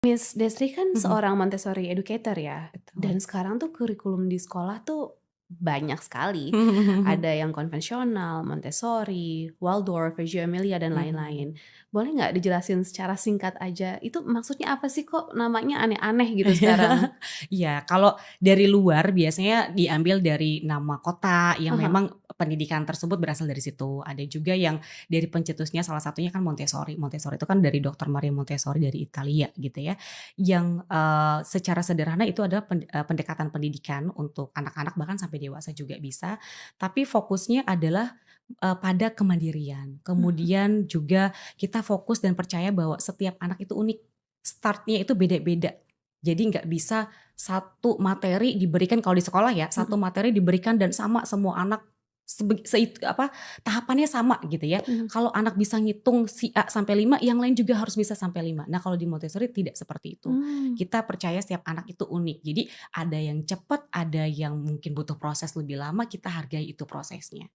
Miss Desri kan Mhm, seorang Montessori educator ya, betul. dan sekarang tuh kurikulum di sekolah tuh banyak sekali. Ada yang konvensional, Montessori, Waldorf, Reggio Emilia, dan lain-lain. Mhm. Boleh nggak dijelasin secara singkat aja, itu maksudnya apa sih kok namanya aneh-aneh gitu sekarang? Iya, kalau dari luar biasanya diambil dari nama kota yang Ah hah, memang pendidikan tersebut berasal dari situ. Ada juga yang dari pencetusnya salah satunya kan Montessori. Montessori itu kan dari Dokter Maria Montessori dari Italia gitu ya. Yang, secara sederhana itu adalah pendekatan pendidikan untuk anak-anak bahkan sampai dewasa juga bisa, tapi fokusnya adalah, pada kemandirian. mhm. Kemudian juga kita fokus dan percaya bahwa setiap anak itu unik, start-nya itu beda-beda. Jadi nggak bisa satu materi diberikan kalau di sekolah ya, satu Mhm, materi diberikan dan sama semua anak tahapannya sama gitu ya. mhm. Kalau anak bisa ngitung si A sampai 5, yang lain juga harus bisa sampai 5. Nah, kalau di Montessori tidak seperti itu. Mmm. Kita percaya setiap anak itu unik. Jadi ada yang cepat, ada yang mungkin butuh proses lebih lama, kita hargai itu prosesnya.